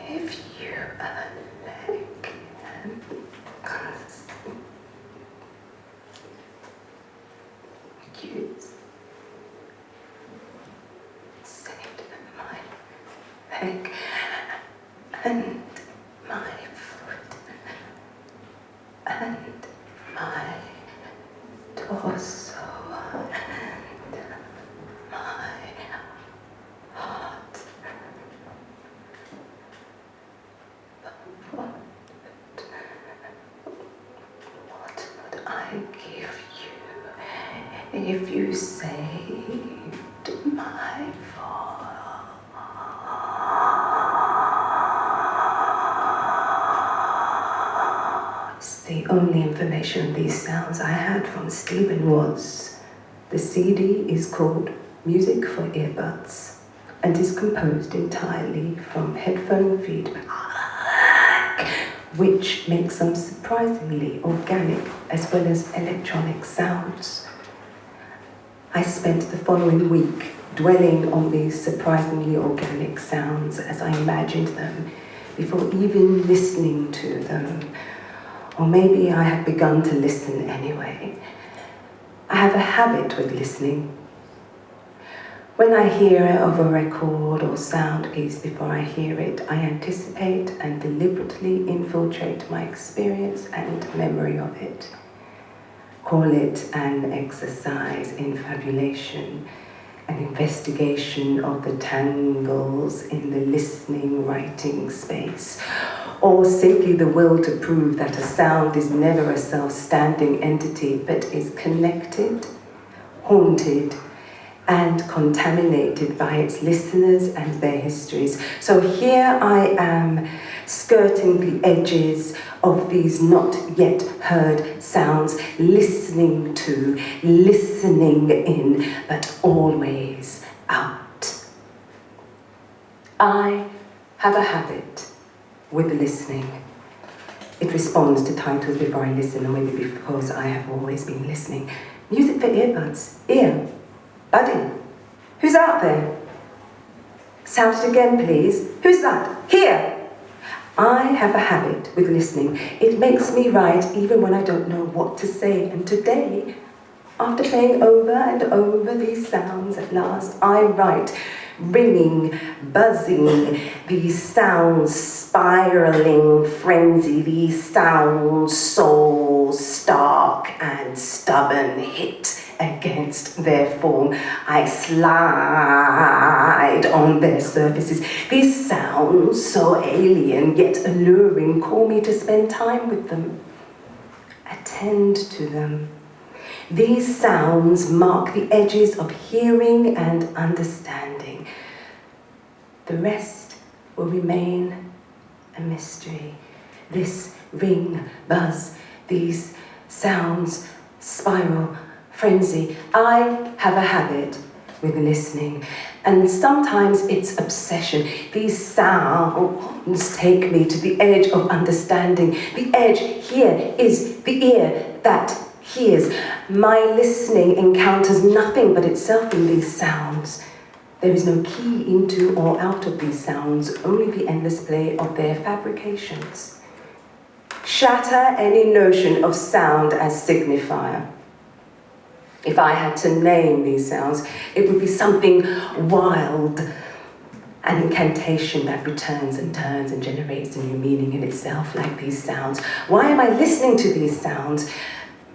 If you are like use saved my leg and my foot and my torso and my heart. What would I give you if you saved my voice? The only information on these sounds I had from Stephen was the CD is called Music for Earbuds and is composed entirely from headphone feedback, which makes them surprisingly organic as well as electronic sounds. I spent the following week dwelling on these surprisingly organic sounds as I imagined them before even listening to them. Or maybe I had begun to listen anyway. I have a habit with listening. When I hear of a record or sound piece before I hear it, I anticipate and deliberately infiltrate my experience and memory of it. Call it an exercise in fabulation, an investigation of the tangles in the listening, writing space, or simply the will to prove that a sound is never a self-standing entity, but is connected, haunted, and contaminated by its listeners and their histories. So here I am, skirting the edges of these not yet heard sounds, listening to, listening in, but always out. I have a habit with listening. It responds to titles before I listen, or maybe because I have always been listening. Music for earbuds, ear. Buddy, who's out there? Sound it again, please. Who's that? Here. I have a habit with listening. It makes me write even when I don't know what to say. And today, after playing over and over these sounds at last, I write, ringing, buzzing, these sounds spiraling frenzy, these sounds so stark and stubborn hit against their form. I slide on their surfaces. These sounds, so alien yet alluring, call me to spend time with them, attend to them. These sounds mark the edges of hearing and understanding. The rest will remain a mystery. This ring, buzz, these sounds, spiral, frenzy. I have a habit with listening, and sometimes it's obsession. These sounds take me to the edge of understanding. The edge here is the ear that hears. My listening encounters nothing but itself in these sounds. There is no key into or out of these sounds, only the endless play of their fabrications. Shatter any notion of sound as signifier. If I had to name these sounds, it would be something wild, an incantation that returns and turns and generates a new meaning in itself, like these sounds. Why am I listening to these sounds?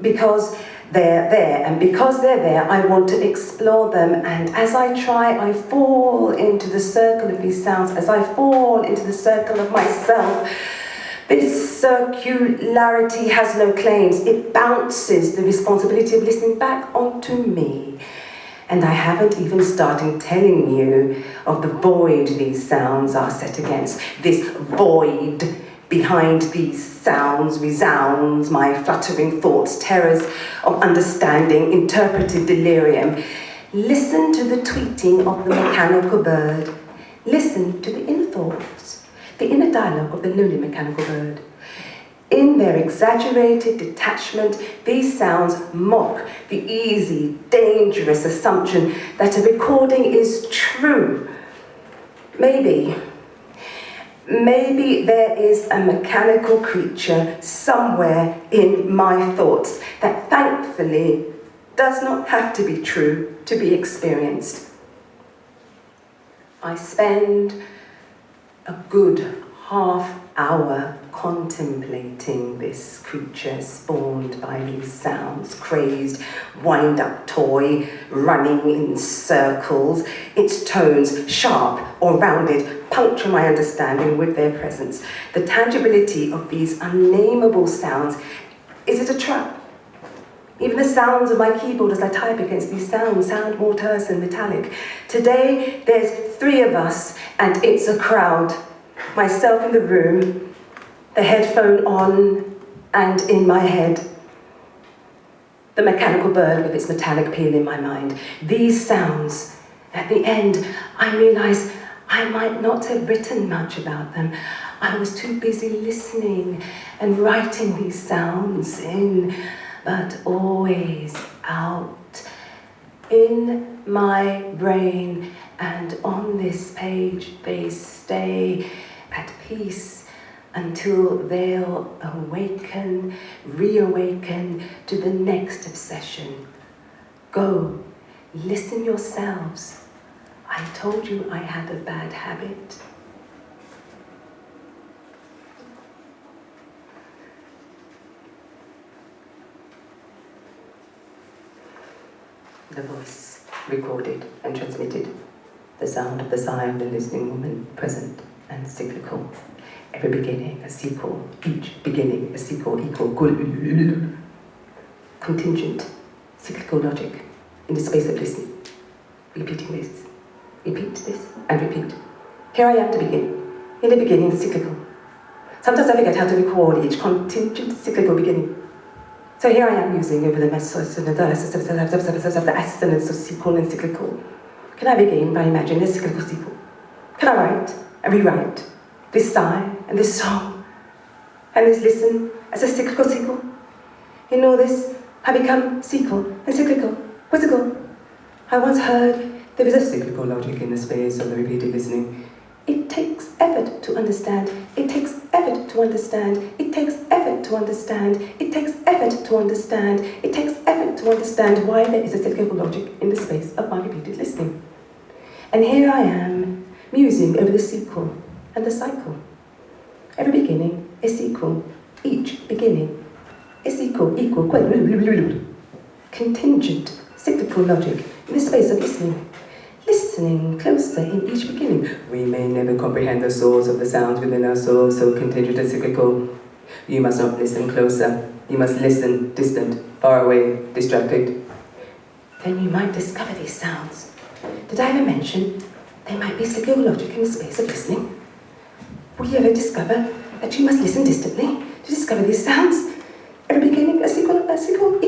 Because they're there, and because they're there, I want to explore them, and as I try, I fall into the circle of these sounds, as I fall into the circle of myself. This circularity has no claims. It bounces the responsibility of listening back onto me. And I haven't even started telling you of the void these sounds are set against. This void behind these sounds resounds my fluttering thoughts, terrors of understanding, interpreted delirium. Listen to the tweeting of the mechanical bird. Listen to the inner thoughts, the inner dialogue of the lonely mechanical bird. In their exaggerated detachment, these sounds mock the easy, dangerous assumption that a recording is true. Maybe Maybe there is a mechanical creature somewhere in my thoughts that thankfully does not have to be true to be experienced. I spend a good half-hour contemplating this creature spawned by these sounds, crazed, wind-up toy, running in circles, its tones, sharp or rounded, puncture my understanding with their presence. The tangibility of these unnameable sounds, is it a trap? Even the sounds of my keyboard as I type against these sounds sound more terse and metallic. Today, there's 3 of us, and it's a crowd. Myself in the room, the headphone on and in my head. The mechanical bird with its metallic peel in my mind. These sounds, at the end, I realise I might not have written much about them. I was too busy listening and writing these sounds in, but always out. In my brain and on this page, they stay at peace until they'll awaken, reawaken to the next obsession. Go, listen yourselves. I told you I had a bad habit. The voice recorded and transmitted. The sound of the sigh of the listening woman, present and cyclical. Every beginning a sequel, each beginning a sequel equal. Contingent, cyclical logic in the space of listening. Repeating this, repeat this, and repeat. Here I am to begin. In the beginning, cyclical. Sometimes I forget how to record each contingent cyclical beginning. So here I am using over the mesos and the assonance of sequel and cyclical. Can I begin by imagining a cyclical sequel? Can I write and rewrite this sigh and this song and this listen as a cyclical sequel? In all this, I become sequel and cyclical, quizzical. I once heard there is a cyclical logic in the space of the repeated listening. It takes effort to understand. It takes effort to understand. It takes effort to understand. It takes effort to understand. It takes effort to understand why there is a cyclical logic in the space of my repeated listening. And here I am, musing over the sequel and the cycle. Every beginning is sequel. Each beginning is equal. Contingent, cyclical logic in the space of listening. Listening closer in each beginning. We may never comprehend the source of the sounds within our soul, so contingent and cyclical. You must not listen closer. You must listen distant, far away, distracted. Then you might discover these sounds. Did I ever mention there might be cyclical logic in the space of listening? Will you ever discover that you must listen distantly to discover these sounds? Every beginning, a sequel, equal.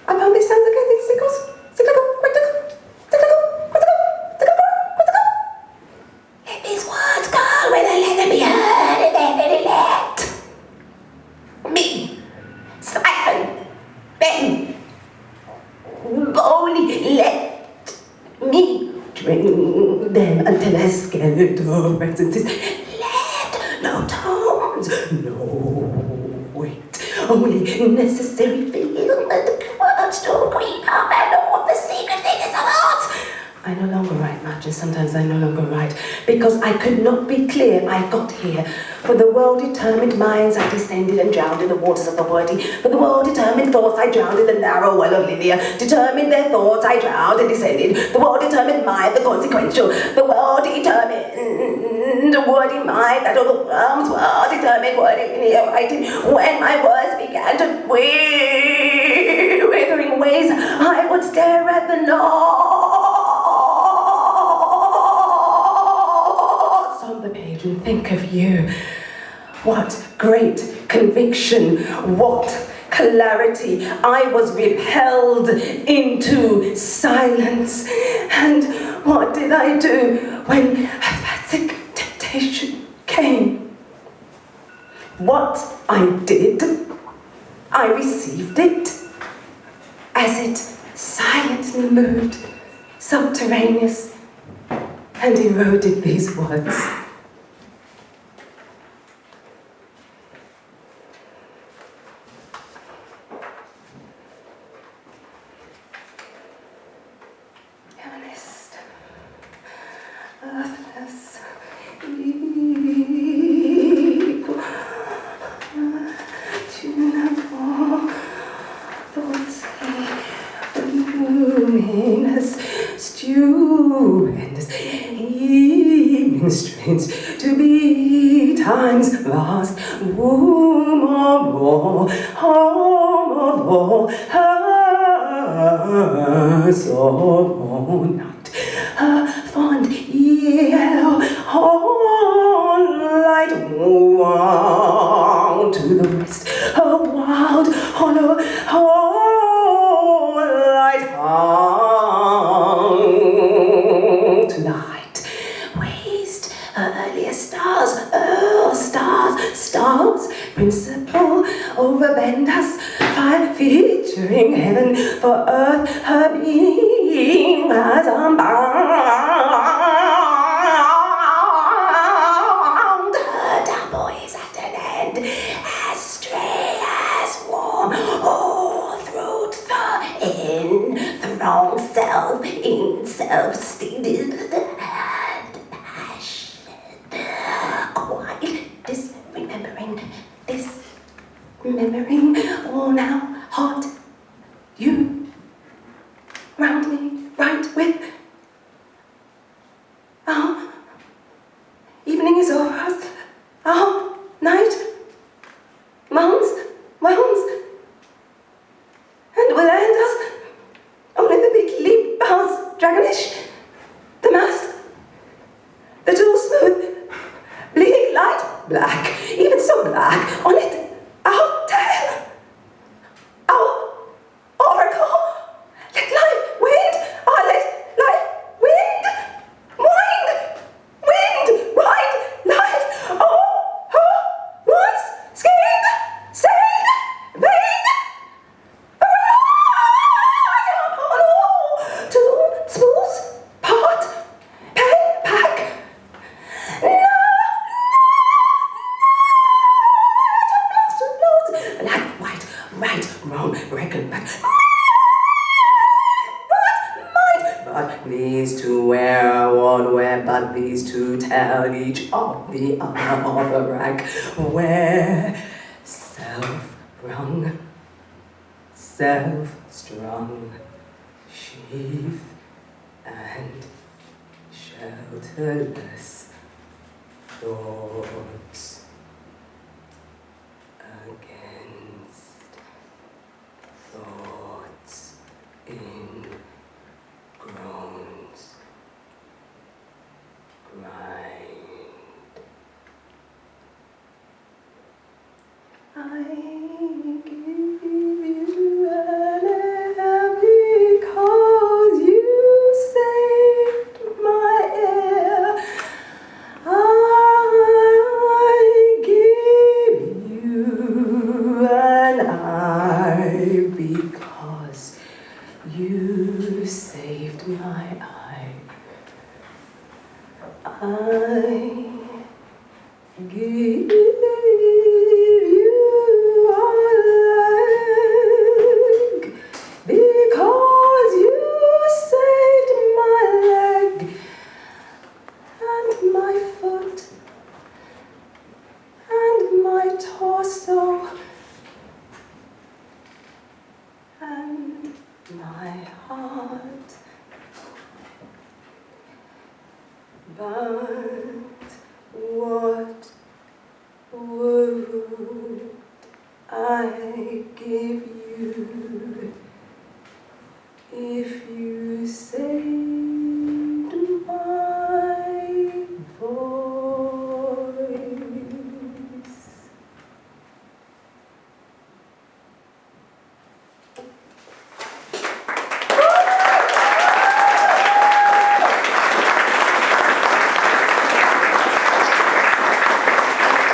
I found these sounds again, these cycles, cyclical. Let these words go where they let them be heard and then let me, siphon, Ben, only let me drink them until they're scared of presences. Left no tones, no weight, only necessary feeling that the words don't creep up and know what the secret thing is about. I no longer write much, and sometimes I no longer write, because I could not be clear. I got here. For the world-determined minds I descended and drowned in the waters of the wordy. For the world-determined thoughts I drowned in the narrow well of linear. Determined their thoughts I drowned and descended. The world-determined mind, the consequential. The world-determined wordy mind that overwhelms world-determined wording writing. When my words began to withering ways, I would stare at the on the page and think of you. What great conviction, what clarity. I was repelled into silence. And what did I do when apathic temptation came? What I did, I received it as it silently moved, subterraneous, and eroded these words. earthless, equal, tunable, thoughts luminous, stupendous, evening strains to be time's vast womb of all, home of all, hearts of all night, her fond yellow horn light wound to the west, her wild hollow horn light hung to the height, waste her earliest stars, stars, principle overbend us, fire featuring heaven for earth, her being has unbound. Her double is at an end, as stray as warm, oh, throat enthroned self in self-stated and passion, quite dismembering, all now hot, you round me, right with, evening is over us, night, mounds, and will end us, only the big leap bounce, dragonish, the mast, the tool smooth, bleak light, black, even so black, on it, our tail, our oracle, let life wind, let life wind, wind, life, once, skin, stain, vein, upon all, to smooth, part, pen, pack, black, white, right, wrong, reckon back. But these two wear one wear, but these two tell each of the other of a rack, where self-wrung, self-strung, sheath and shelterless thoughts against thoughts in groans, grind. I give you an air because you saved my air. I give you an eye because you saved my eye. I give you a leg because you saved my leg, and my foot, and my torso, and my heart. But